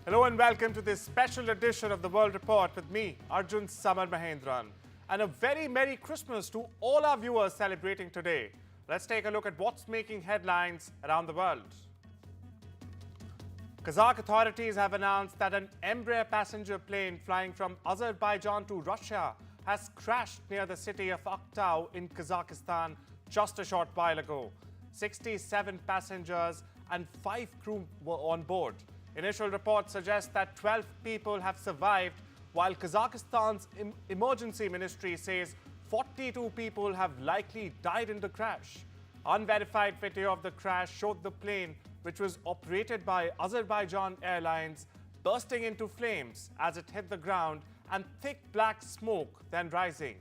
Hello and welcome to this special edition of the World Report with me, Arjun Samar Mahendran. And a very Merry Christmas to all our viewers celebrating today. Let's take a look at what's making headlines around the world. Kazakh authorities have announced that an Embraer passenger plane flying from Azerbaijan to Russia has crashed near the city of Aktau in Kazakhstan just a short while ago. 67 passengers and 5 crew were on board. Initial reports suggest that 12 people have survived, while Kazakhstan's emergency ministry says 42 people have likely died in the crash. Unverified video of the crash showed the plane, which was operated by Azerbaijan Airlines, bursting into flames as it hit the ground and thick black smoke then rising.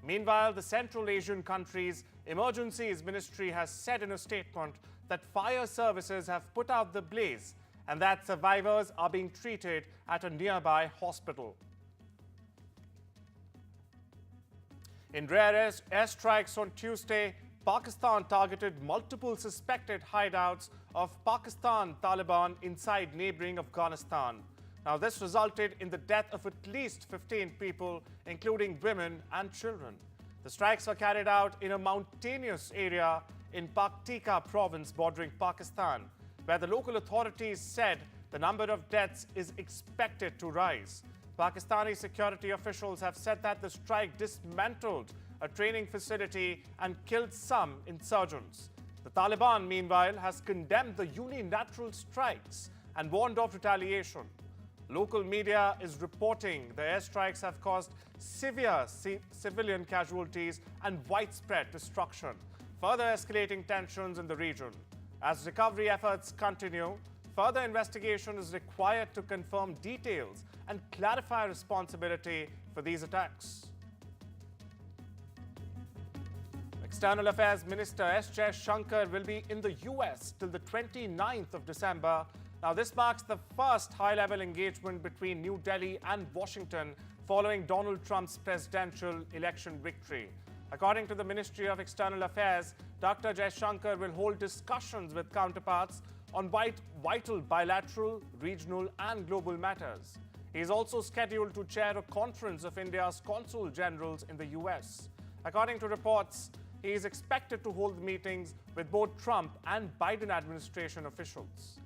Meanwhile, the Central Asian country's emergencies ministry has said in a statement that fire services have put out the blaze and that survivors are being treated at a nearby hospital. In rare airstrikes on Tuesday, Pakistan targeted multiple suspected hideouts of Pakistan Taliban inside neighboring Afghanistan. Now, this resulted in the death of at least 15 people, including women and children. The strikes were carried out in a mountainous area in Paktika province bordering Pakistan, where the local authorities said the number of deaths is expected to rise. Pakistani security officials have said that the strike dismantled a training facility and killed some insurgents. The Taliban, meanwhile, has condemned the unilateral strikes and warned of retaliation. Local media is reporting the airstrikes have caused severe civilian casualties and widespread destruction, further escalating tensions in the region. As recovery efforts continue, further investigation is required to confirm details and clarify responsibility for these attacks. External Affairs Minister Jaishankar will be in the US till the 29th of December. Now, this marks the first high-level engagement between New Delhi and Washington following Donald Trump's presidential election victory. According to the Ministry of External Affairs, Dr. Jaishankar will hold discussions with counterparts on vital bilateral, regional and global matters. He is also scheduled to chair a conference of India's consul generals in the US. According to reports, he is expected to hold meetings with both Trump and Biden administration officials.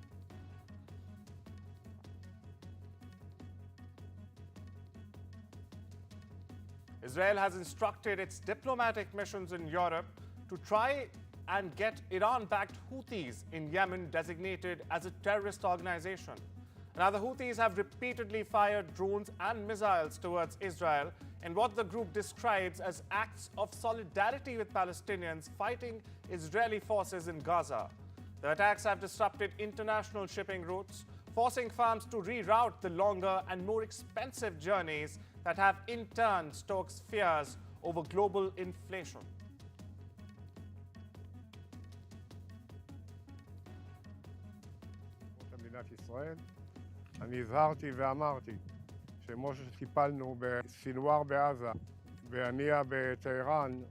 Israel has instructed its diplomatic missions in Europe to try and get Iran-backed Houthis in Yemen designated as a terrorist organization. Now, the Houthis have repeatedly fired drones and missiles towards Israel in what the group describes as acts of solidarity with Palestinians fighting Israeli forces in Gaza. The attacks have disrupted international shipping routes, forcing farms to reroute the longer and more expensive journeys that have in turn stoked fears over global inflation. מדינת ישראל, אני הזהרתי ואמרתי שכמו שטיפלנו בסינואר בעזה, בהנייה בטהרן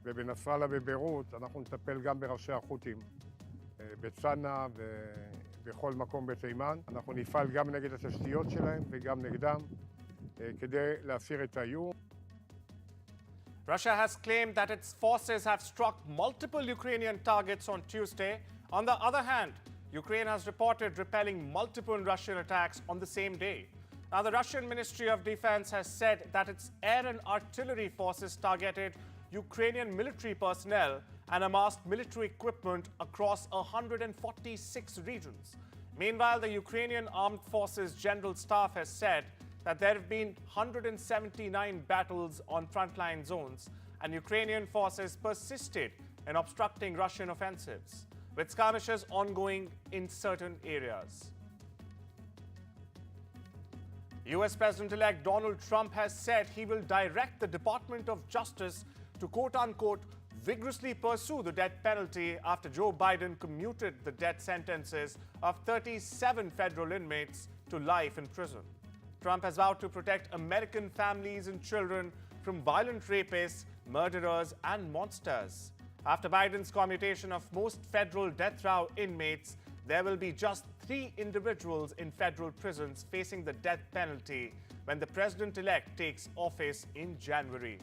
ובנסראללה בביירות, אנחנו נטפל גם בראשי החות'ים בצנעא ובכל מקום בתימן. אנחנו נפעל גם נגד התשתיות שלהם וגם נגדם כדי להסיר את האיום. Russia has claimed that its forces have struck multiple Ukrainian targets on Tuesday. On the other hand, Ukraine has reported repelling multiple Russian attacks on the same day. Now, the Russian Ministry of Defense has said that its air and artillery forces targeted Ukrainian military personnel and amassed military equipment across 146 regions. Meanwhile, the Ukrainian Armed Forces General Staff has said that there have been 179 battles on frontline zones, and Ukrainian forces persisted in obstructing Russian offensives, with skirmishes ongoing in certain areas. US President-elect Donald Trump has said he will direct the Department of Justice to quote-unquote vigorously pursue the death penalty after Joe Biden commuted the death sentences of 37 federal inmates to life in prison. Trump has vowed to protect American families and children from violent rapists, murderers, and monsters. After Biden's commutation of most federal death row inmates, there will be just 3 individuals in federal prisons facing the death penalty when the president-elect takes office in January.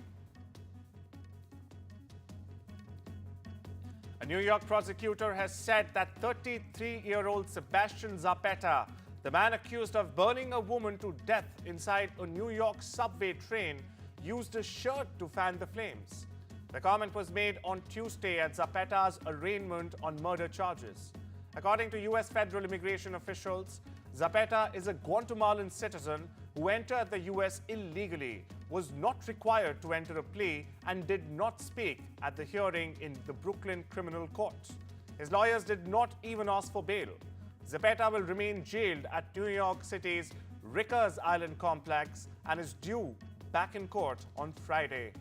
A New York prosecutor has said that 33-year-old Sebastian Zapata, the man accused of burning a woman to death inside a New York subway train, used a shirt to fan the flames. The comment was made on Tuesday at Zapata's arraignment on murder charges. According to U.S. federal immigration officials, Zapata is a Guatemalan citizen who entered the U.S. illegally, was not required to enter a plea, and did not speak at the hearing in the Brooklyn criminal court. His lawyers did not even ask for bail. Zapata will remain jailed at New York City's Rikers Island complex and is due back in court on Friday.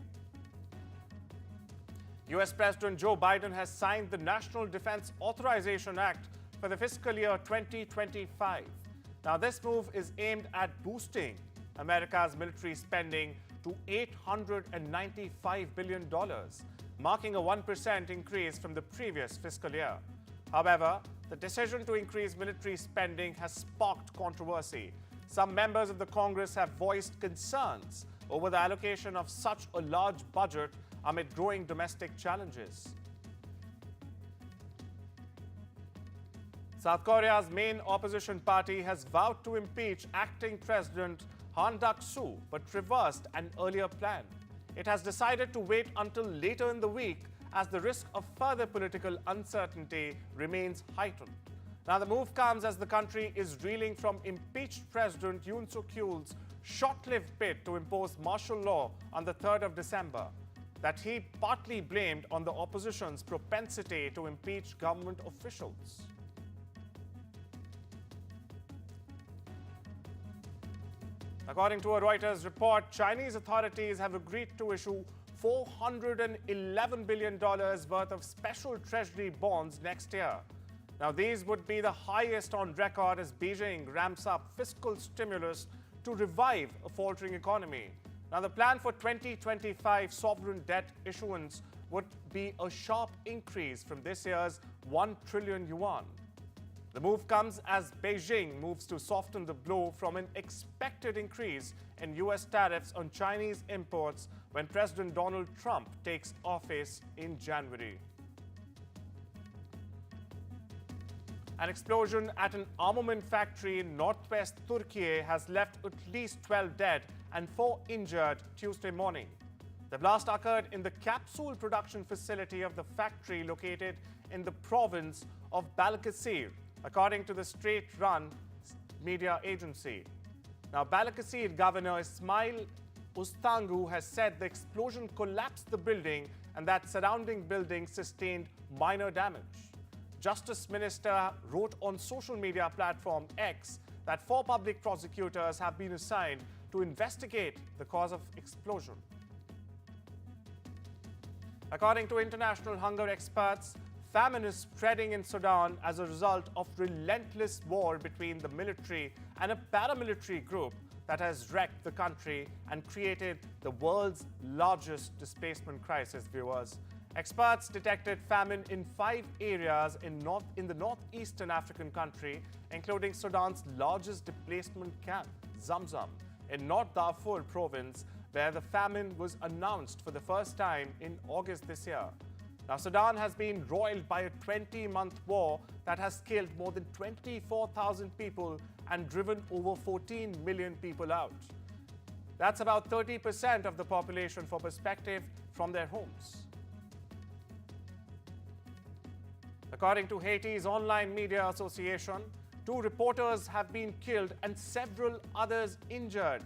U.S. President Joe Biden has signed the National Defense Authorization Act for the fiscal year 2025. Now, this move is aimed at boosting America's military spending to $895 billion, marking a 1% increase from the previous fiscal year. However, the decision to increase military spending has sparked controversy. Some members of the Congress have voiced concerns over the allocation of such a large budget amid growing domestic challenges. South Korea's main opposition party has vowed to impeach acting President Han Duck-soo, but reversed an earlier plan. It has decided to wait until later in the week as the risk of further political uncertainty remains heightened. Now, the move comes as the country is reeling from impeached President Yoon Suk-yeol's short-lived bid to impose martial law on the 3rd of December, that he partly blamed on the opposition's propensity to impeach government officials. According to a Reuters report, Chinese authorities have agreed to issue $411 billion worth of special treasury bonds next year. Now, these would be the highest on record as Beijing ramps up fiscal stimulus to revive a faltering economy. Now, the plan for 2025 sovereign debt issuance would be a sharp increase from this year's 1 trillion yuan. The move comes as Beijing moves to soften the blow from an expected increase in U.S. tariffs on Chinese imports when President Donald Trump takes office in January. An explosion at an armament factory in northwest Turkey has left at least 12 dead and 4 injured Tuesday morning. The blast occurred in the capsule production facility of the factory located in the province of Balıkesir, according to the state-run media agency. Now, Balıkesir Governor Ismail Ustangu has said the explosion collapsed the building and that surrounding buildings sustained minor damage. Justice Minister wrote on social media platform X that 4 public prosecutors have been assigned to investigate the cause of explosion. According to international hunger experts, famine is spreading in Sudan as a result of relentless war between the military and a paramilitary group that has wrecked the country and created the world's displacement displacement crisis, viewers. Experts detected famine in 5 areas in the northeastern African country, including Sudan's largest displacement camp, Zamzam, in North Darfur province, where the famine was announced for the first time in August this year. Now, Sudan has been roiled by a 20-month war that has killed more than 24,000 people and driven over 14 million people out. That's about 30% of the population, for perspective, from their homes. According to Haiti's online media association, 2 reporters have been killed and several others injured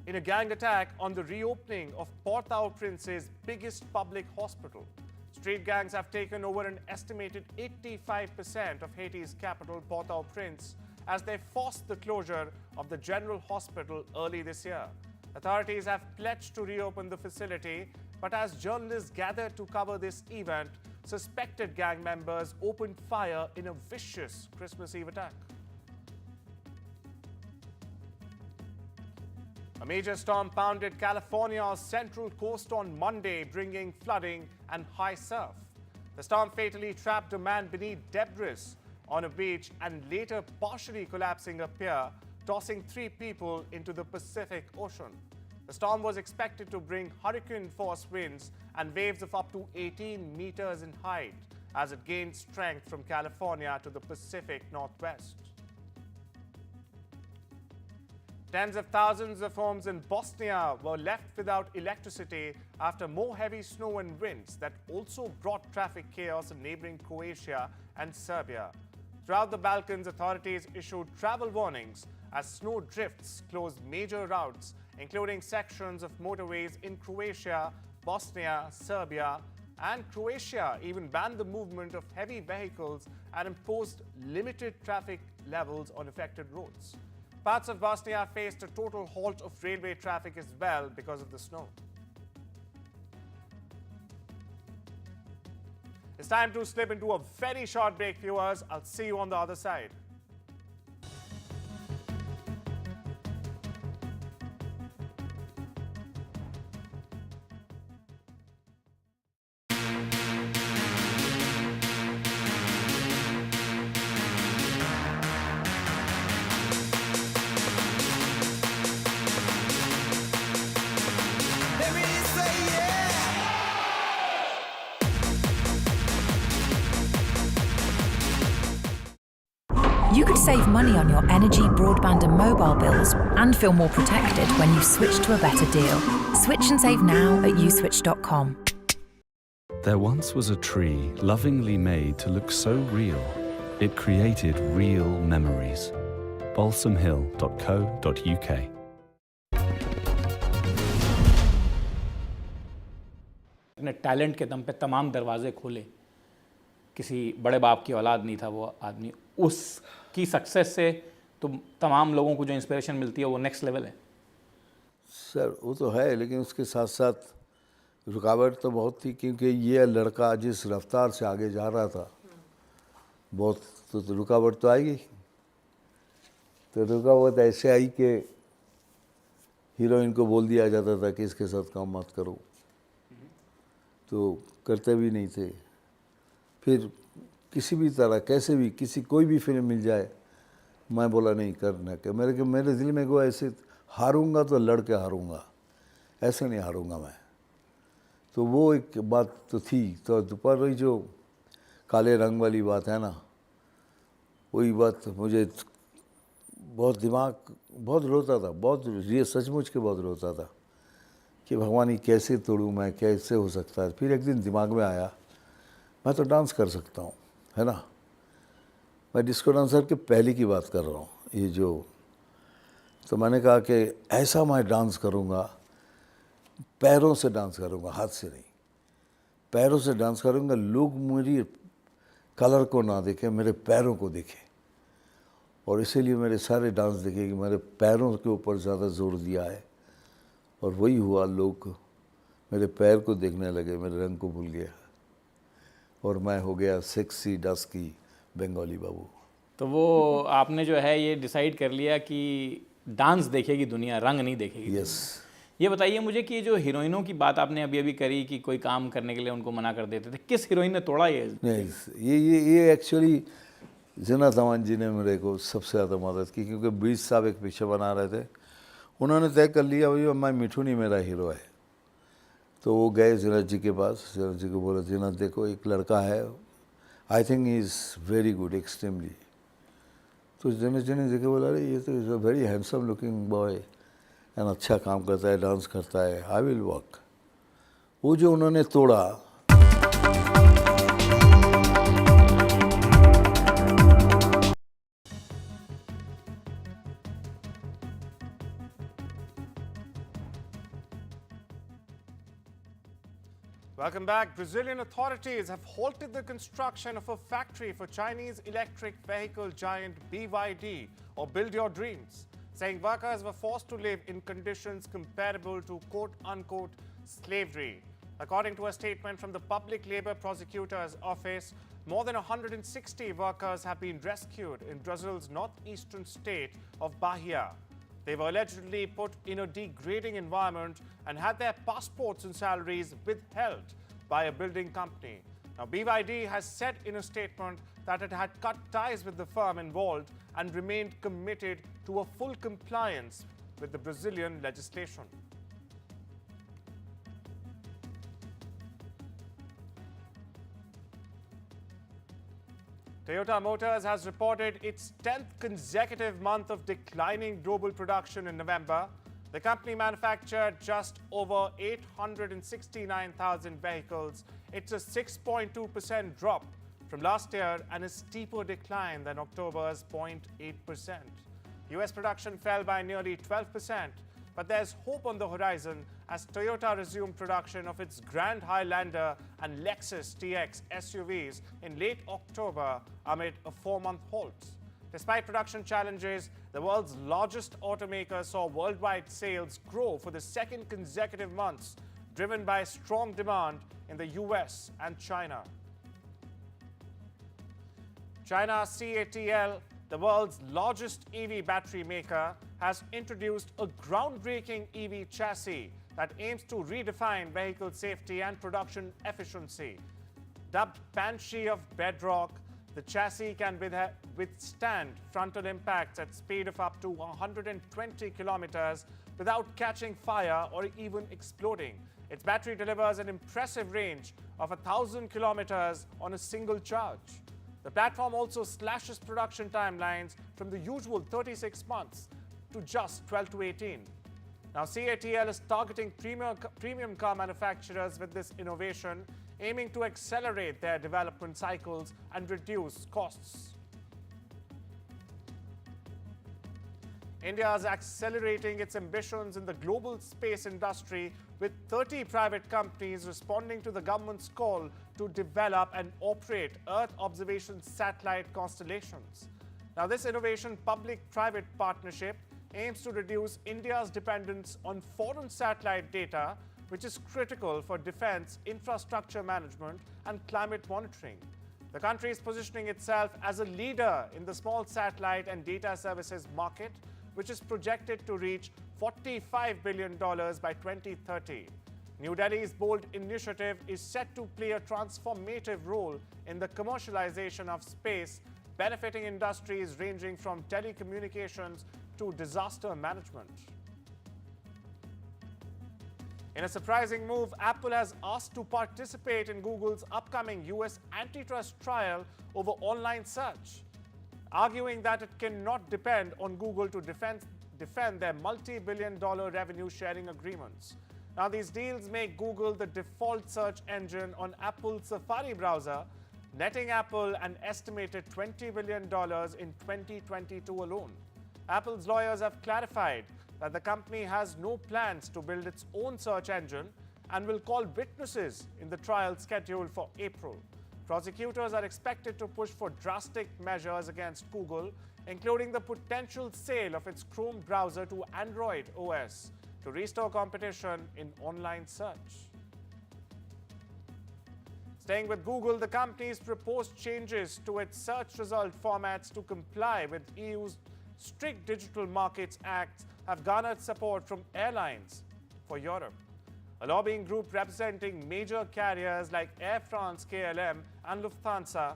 in a gang attack on the reopening of Port-au-Prince's biggest public hospital. Street gangs have taken over an estimated 85% of Haiti's capital, Port-au-Prince, as they forced the closure of the general hospital early this year. Authorities have pledged to reopen the facility, but as journalists gathered to cover this event, suspected gang members opened fire in a vicious Christmas Eve attack. A major storm pounded California's central coast on Monday, bringing flooding and high surf. The storm fatally trapped a man beneath debris on a beach and later partially collapsing a pier, tossing 3 people into the Pacific Ocean. The storm was expected to bring hurricane-force winds and waves of up to 18 meters in height as it gained strength from California to the Pacific Northwest. Tens of thousands of homes in Bosnia were left without electricity after more heavy snow and winds that also brought traffic chaos in neighboring Croatia and Serbia. Throughout the Balkans, authorities issued travel warnings as snow drifts closed major routes, including sections of motorways in Croatia, Bosnia, Serbia, and Croatia even banned the movement of heavy vehicles and imposed limited traffic levels on affected roads. Parts of Bosnia faced a total halt of railway traffic as well because of the snow. It's time to slip into a very short break, viewers. I'll see you on the other side. You could save money on your energy, broadband and mobile bills and feel more protected when you switch to a better deal. Switch and save now at uswitch.com. There once was a tree lovingly made to look so real, it created real memories. balsamhill.co.uk. अपने talent के दम पे तमाम दरवाजे खोले। किसी बड़े बाप की औलाद नहीं था वो आदमी, उसकी सक्सेस से तो तमाम लोगों को जो इंस्पिरेशन मिलती है वो नेक्स्ट लेवल है। सर वो तो है, लेकिन उसके साथ साथ रुकावट तो बहुत थी, क्योंकि ये लड़का जिस रफ्तार से आगे जा रहा था बहुत तो रुकावट तो आएगी। तो रुकावट ऐसे आई कि हीरोइन को बोल दिया जाता था कि इसके साथ काम मत करो, तो करते भी नहीं थे। फिर किसी भी तरह कैसे भी कोई भी फिल्म मिल जाए, मैं बोला नहीं करना कि मेरे दिल में को ऐसे हारूंगा तो लड़ के हारूंगा, ऐसे नहीं हारूंगा मैं। तो वो एक बात तो थी। तो दोपहर वही जो काले रंग वाली बात है ना, वही बात मुझे बहुत दिमाग बहुत रोता था, बहुत ये सचमुच के बहुत रोता था कि भगवान ये कैसे तोड़ूँ मैं, कैसे हो सकता है। फिर एक दिन दिमाग में आया मैं तो डांस कर सकता हूँ, है ना। मैं डिस्को डांसर के पहले की बात कर रहा हूँ ये जो। तो मैंने कहा कि ऐसा मैं डांस करूँगा, पैरों से डांस करूँगा, हाथ से नहीं, पैरों से डांस करूँगा। लोग मेरी कलर को ना देखें, मेरे पैरों को देखें। और इसीलिए मेरे सारे डांस देखे कि मैंने पैरों के ऊपर ज़्यादा जोर दिया है, और वही हुआ। लोग मेरे पैर को देखने लगे, मेरे रंग को भूल गया, और मैं हो गया सेक्सी डस्की बंगाली बाबू। तो वो आपने जो है ये डिसाइड कर लिया कि डांस देखेगी दुनिया, रंग नहीं देखेगी। यस। ये बताइए मुझे कि जो हीरोइनों की बात आपने अभी अभी करी कि कोई काम करने के लिए उनको मना कर देते थे, किस हीरोइन ने तोड़ा ये? नहीं, ये एक्चुअली जिना तमान जी ने मेरे को सबसे ज़्यादा मदद की, क्योंकि 20 साहब एक पिक्चर बना रहे थे। उन्होंने तय कर लिया भाई मैं मिठू नहीं मेरा हीरो है। तो वो गए जिना जी के पास, जिना जी को बोला जिना देखो एक लड़का है, I think he is very good extremely. तो जिना जी को बोला अरे ये तो is a very handsome looking boy and अच्छा काम करता है, डांस करता है, आई विल वर्क। वो जो उन्होंने तोड़ा, Welcome back. Brazilian authorities have halted the construction of a factory for Chinese electric vehicle giant BYD, or Build Your Dreams, saying workers were forced to live in conditions comparable to quote-unquote slavery. According to a statement from the Public Labor Prosecutor's Office, more than 160 workers have been rescued in Brazil's northeastern state of Bahia. They were allegedly put in a degrading environment and had their passports and salaries withheld by a building company. Now, BYD has said in a statement that it had cut ties with the firm involved and remained committed to a full compliance with the Brazilian legislation. Toyota Motors has reported its 10th consecutive month of declining global production in November. The company manufactured just over 869,000 vehicles. It's a 6.2% drop from last year and a steeper decline than October's 0.8%. US production fell by nearly 12%, but there's hope on the horizon as Toyota resumed production of its Grand Highlander and Lexus TX SUVs in late October amid a 4-month halt. Despite production challenges, the world's largest automaker saw worldwide sales grow for the second consecutive months, driven by strong demand in the US and China. China's CATL, the world's largest EV battery maker, has introduced a groundbreaking EV chassis that aims to redefine vehicle safety and production efficiency. Dubbed Banshee of Bedrock, the chassis can withstand frontal impacts at speed of up to 120 kilometers without catching fire or even exploding. Its battery delivers an impressive range of 1,000 kilometers on a single charge. The platform also slashes production timelines from the usual 36 months to just 12 to 18. Now, CATL is targeting premium car manufacturers with this innovation, aiming to accelerate their development cycles and reduce costs. India is accelerating its ambitions in the global space industry, with 30 private companies responding to the government's call to develop and operate Earth observation satellite constellations. Now, this innovation public-private partnership aims to reduce India's dependence on foreign satellite data, which is critical for defense, infrastructure management, and climate monitoring. The country is positioning itself as a leader in the small satellite and data services market, which is projected to reach $45 billion by 2030. New Delhi's bold initiative is set to play a transformative role in the commercialization of space, benefiting industries ranging from telecommunications to disaster management. In a surprising move, Apple has asked to participate in Google's upcoming US antitrust trial over online search, arguing that it cannot depend on Google to defend their multi-billion-dollar revenue-sharing agreements. Now, these deals make Google the default search engine on Apple's Safari browser, netting Apple an estimated $20 billion in 2022 alone. Apple's lawyers have clarified that the company has no plans to build its own search engine and will call witnesses in the trial scheduled for April. Prosecutors are expected to push for drastic measures against Google, including the potential sale of its Chrome browser to Android OS to restore competition in online search. Staying with Google, the company's proposed changes to its search result formats to comply with EU's strict Digital Markets Act have garnered support from Airlines for Europe, a lobbying group representing major carriers like Air France, KLM, and Lufthansa.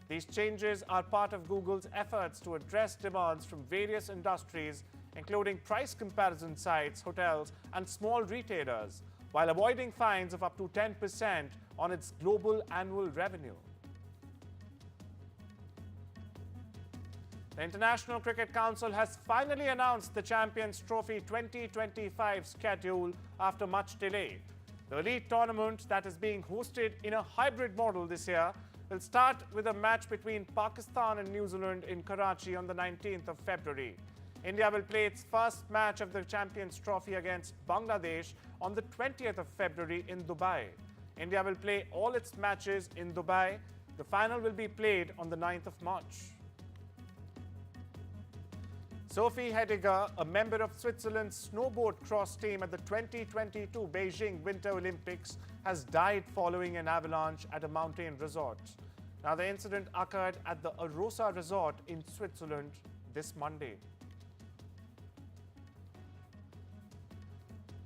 These changes are part of Google's efforts to address demands from various industries, including price comparison sites, hotels, and small retailers, while avoiding fines of up to 10% on its global annual revenue. The International Cricket Council has finally announced the Champions Trophy 2025 schedule after much delay. The elite tournament that is being hosted in a hybrid model this year will start with a match between Pakistan and New Zealand in Karachi on the 19th of February. India will play its first match of the Champions Trophy against Bangladesh on the 20th of February in Dubai. India will play all its matches in Dubai. The final will be played on the 9th of March. Sophie Hediger, a member of Switzerland's snowboard cross team at the 2022 Beijing Winter Olympics, has died following an avalanche at a mountain resort. Now, the incident occurred at the Arosa Resort in Switzerland this Monday.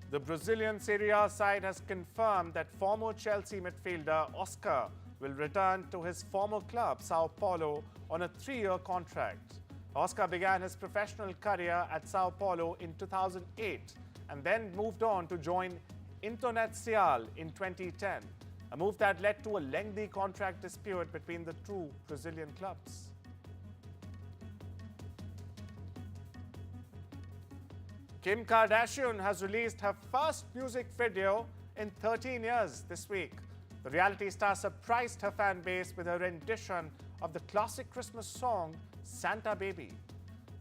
The Brazilian Serie A side has confirmed that former Chelsea midfielder Oscar will return to his former club, Sao Paulo, on a 3-year contract. Oscar began his professional career at Sao Paulo in 2008 and then moved on to join Internacional in 2010, a move that led to a lengthy contract dispute between the two Brazilian clubs. Kim Kardashian has released her first music video in 13 years this week. The reality star surprised her fan base with her rendition of the classic Christmas song, Santa Baby.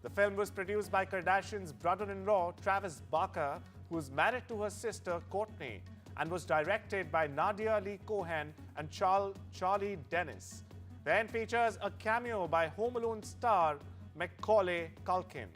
The film was produced by Kardashian's brother-in-law, Travis Barker, who is married to her sister, Kourtney, and was directed by Nadia Lee Cohen and Charlie Dennis. The end features a cameo by Home Alone star Macaulay Culkin.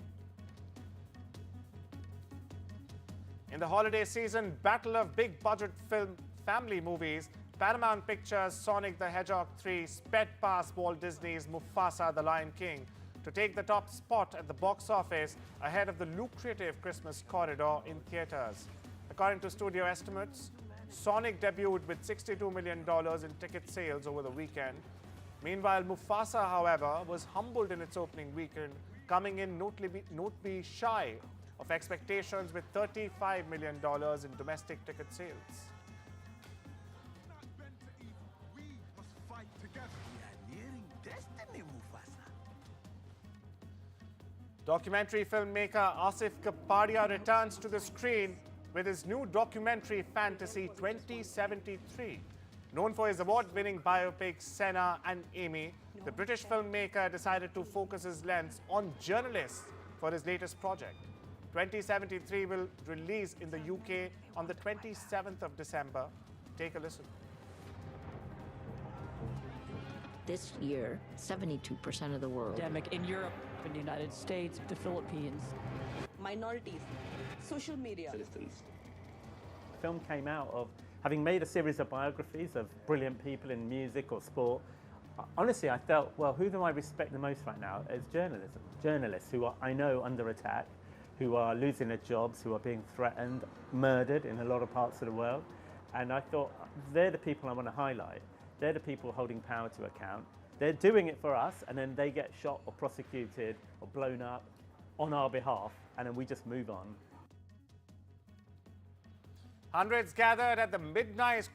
In the holiday season battle of big-budget film family movies, Paramount Pictures' Sonic the Hedgehog 3 sped past Walt Disney's Mufasa the Lion King to take the top spot at the box office ahead of the lucrative Christmas corridor in theaters. According to studio estimates, Sonic debuted with $62 million in ticket sales over the weekend. Meanwhile, Mufasa, however, was humbled in its opening weekend, coming in notably shy of expectations with $35 million in domestic ticket sales. Documentary filmmaker Asif Kapadia returns to the screen with his new documentary Fantasy 2073. Known for his award-winning biopics Senna and Amy, the British filmmaker decided to focus his lens on journalists for his latest project. 2073 will release in the UK on the 27th of December. Take a listen. This year, 72% of the world. Pandemic in Europe, in the United States, the Philippines. Minorities, social media. Citizens. The film came out of having made a series of biographies of brilliant people in music or sport. Honestly, I felt, well, who do I respect the most right now is journalism. Journalists who are, I know, under attack, who are losing their jobs, who are being threatened, murdered in a lot of parts of the world. And I thought, they're the people I want to highlight. They're the people holding power to account. They're doing it for us, and then they get shot or prosecuted or blown up on our behalf, and then we just move on. Hundreds gathered at the midnight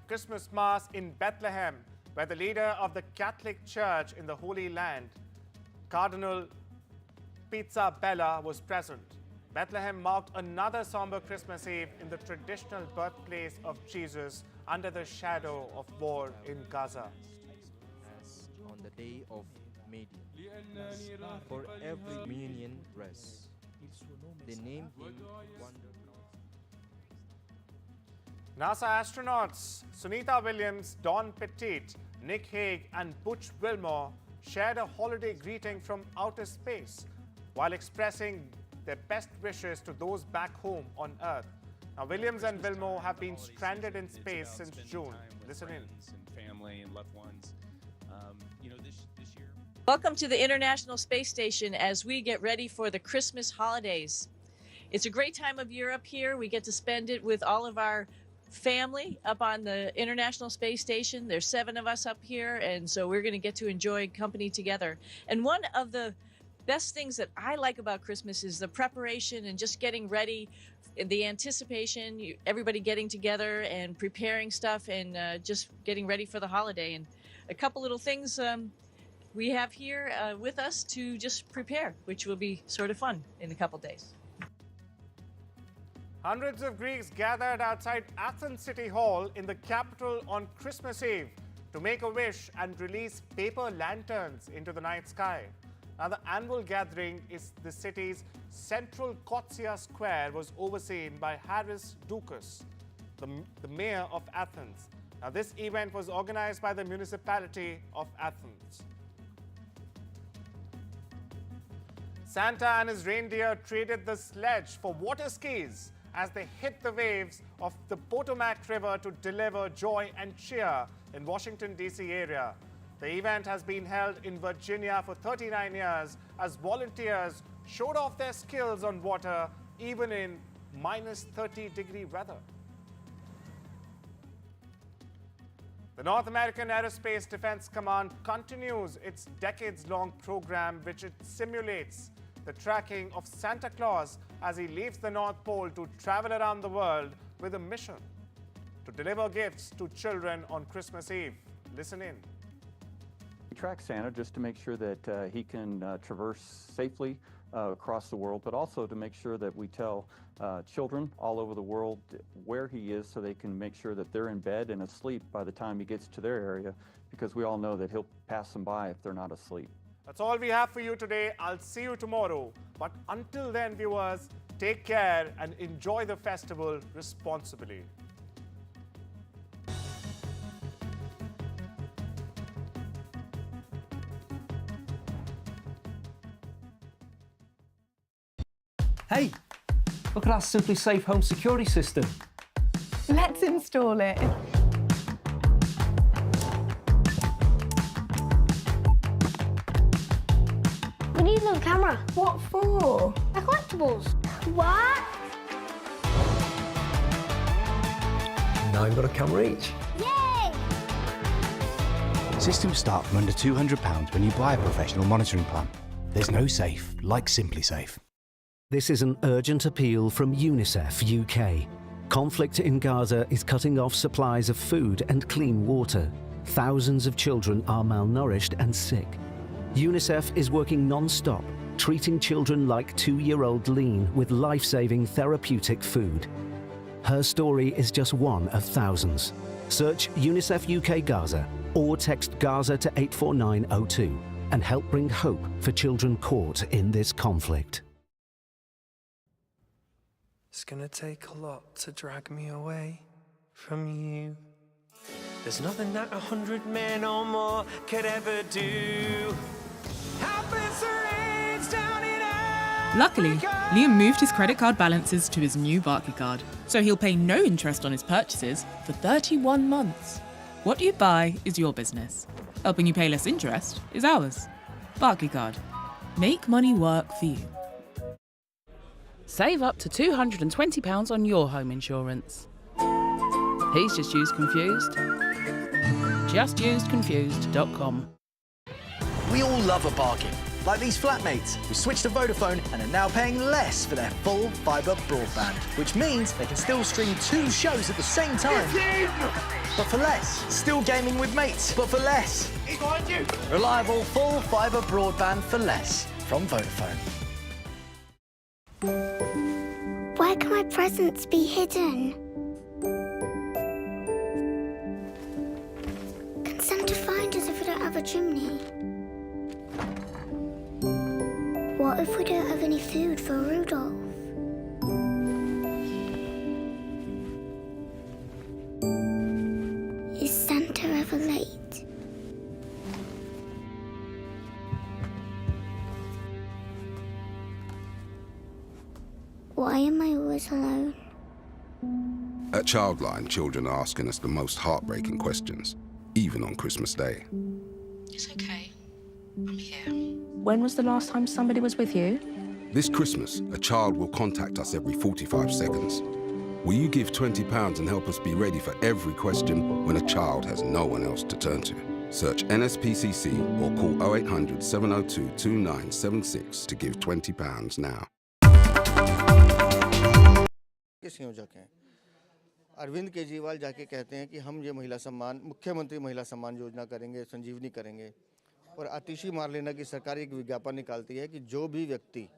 Christmas Mass in Bethlehem, where the leader of the Catholic Church in the Holy Land, Cardinal Pizzabella, was present. Bethlehem marked another somber Christmas Eve in the traditional birthplace of Jesus under the shadow of war in Gaza. On the day of Median, for every communion rest, they named him Wonder. NASA astronauts Sunita Williams, Don Pettit, Nick Hague and Butch Wilmore shared a holiday greeting from outer space while expressing their best wishes to those back home on Earth. Now, Williams and Wilmore have been stranded in space since June. Listen in. And family and loved ones. This year. Welcome to the International Space Station as we get ready for the Christmas holidays. It's a great time of year up here. We get to spend it with all of our family up on the International Space Station. There's 7 of us up here, and so we're going to get to enjoy company together. And one of the best things that I like about Christmas is the preparation and just getting ready, the anticipation, everybody getting together and preparing stuff and just getting ready for the holiday. And a couple little things we have here with us to just prepare, which will be sort of fun in a couple days. Hundreds of Greeks gathered outside Athens City Hall in the capital on Christmas Eve to make a wish and release paper lanterns into the night sky. Now, the annual gathering is the city's central Kotsia Square was overseen by Haris Doukas, the mayor of Athens. Now, this event was organized by the municipality of Athens. Santa and his reindeer traded the sledge for water skis as they hit the waves of the Potomac River to deliver joy and cheer in Washington, D.C. area. The event has been held in Virginia for 39 years as volunteers showed off their skills on water even in -30-degree weather. The North American Aerospace Defense Command continues its decades-long program, which it simulates the tracking of Santa Claus as he leaves the North Pole to travel around the world with a mission to deliver gifts to children on Christmas Eve. Listen in. We track Santa just to make sure that he can traverse safely across the world, but also to make sure that we tell children all over the world where he is so they can make sure that they're in bed and asleep by the time he gets to their area, because we all know that he'll pass them by if they're not asleep. That's all we have for you today. I'll see you tomorrow. But until then, viewers, take care and enjoy the festival responsibly. Hey, look at our Simply Safe home security system. Let's install it. We need another camera. What for? The collectibles. What? Now we've got a camera each. Yay! Systems start from under £200 when you buy a professional monitoring plan. There's no safe like Simply Safe. This is an urgent appeal from UNICEF UK. Conflict in Gaza is cutting off supplies of food and clean water. Thousands of children are malnourished and sick. UNICEF is working non-stop, treating children like 2-year-old Lean with life-saving therapeutic food. Her story is just one of thousands. Search UNICEF UK Gaza or text Gaza to 84902 and help bring hope for children caught in this conflict. It's gonna take a lot to drag me away from you. There's nothing that 100 men or more could ever do. Helpless rains down in Luckily, Liam moved his credit card balances to his new Barclay card, so he'll pay no interest on his purchases for 31 months. What you buy is your business. Helping you pay less interest is ours. Barclay card. Make money work for you. Save up to £220 on your home insurance. He's just used Confused. JustUsedConfused.com. We all love a bargain, like these flatmates who switched to Vodafone and are now paying less for their full fibre broadband, which means they can still stream 2 shows at the same time. But for less. Still gaming with mates, but for less. He's behind you. Reliable full fibre broadband for less from Vodafone. Where can my presents be hidden? Can Santa find us if we don't have a chimney? What if we don't have any food for Rudolph? Is Santa ever late? Why am I always alone? At Childline, children are asking us the most heartbreaking questions, even on Christmas Day. It's okay. I'm here. When was the last time somebody was with you? This Christmas, a child will contact us every 45 seconds. Will you give £20 and help us be ready for every question when a child has no one else to turn to? Search NSPCC or call 0800 702 2976 to give £20 now. संयोजक हैं अरविंद केजरीवाल जाके कहते हैं कि हम ये महिला सम्मान मुख्यमंत्री महिला सम्मान योजना करेंगे, संजीवनी करेंगे और आतिशी मार लेना की सरकार एक विज्ञापन निकालती है कि जो भी व्यक्ति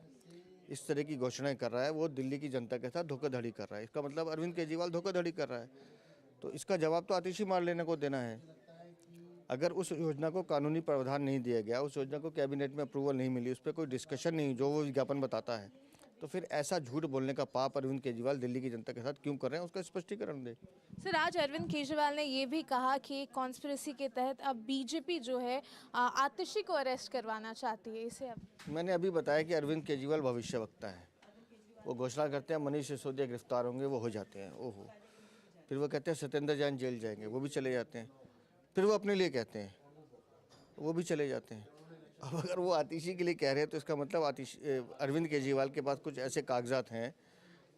इस तरह की घोषणाएं कर रहा है वो दिल्ली की जनता के साथ धोखाधड़ी कर रहा है। इसका मतलब अरविंद केजरीवाल धोखाधड़ी कर रहा है, तो इसका जवाब तो आतिशी मार लेने को देना है। अगर उस योजना को कानूनी प्रावधान नहीं दिया गया, उस योजना को कैबिनेट में अप्रूवल नहीं मिली, उस पर कोई डिस्कशन नहीं जो वो विज्ञापन बताता है, तो फिर ऐसा झूठ बोलने का पाप अरविंद केजरीवाल दिल्ली की जनता के साथ क्यों कर रहे हैं, उसका स्पष्टीकरण दें। सर, आज अरविंद केजरीवाल ने ये भी कहा कि कॉन्स्पिरेसी के तहत अब बीजेपी जो है आतिशी को अरेस्ट करवाना चाहती है। इसे अब मैंने अभी बताया कि अरविंद केजरीवाल भविष्यवक्ता है, वो घोषणा करते हैं मनीष सिसोदिया गिरफ्तार होंगे, वो हो जाते हैं, ओहो। फिर वो कहते हैं सत्येंद्र जैन जेल जाएंगे, वो भी चले जाते हैं। फिर वो अपने लिए कहते हैं, वो भी चले जाते हैं। अब अगर वो आतिशी के लिए कह रहे हैं तो इसका मतलब अरविंद केजरीवाल के पास कुछ ऐसे कागजात हैं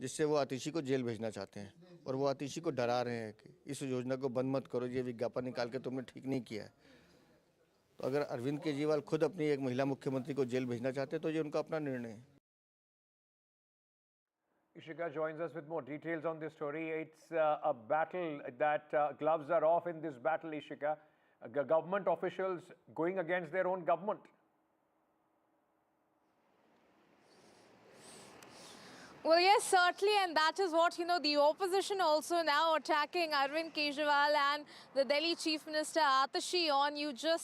जिससे वो आतिशी को जेल भेजना चाहते हैं। और वो आतिशी को डरा रहे हैं कि इस योजना को बंद मत करो, ये विज्ञापन निकाल के तुमने ठीक नहीं किया है। तो अगर अरविंद केजरीवाल खुद अपनी एक महिला मुख्यमंत्री को जेल भेजना चाहते तो ये उनका अपना निर्णय है। Ishika joins us with more details on this story. It's a battle that gloves are off in this battle, Ishika. Government officials going against their own government. Well, yes, certainly, and that is what, the opposition also now attacking Arvind Kejriwal and the Delhi Chief Minister Atashi on. You just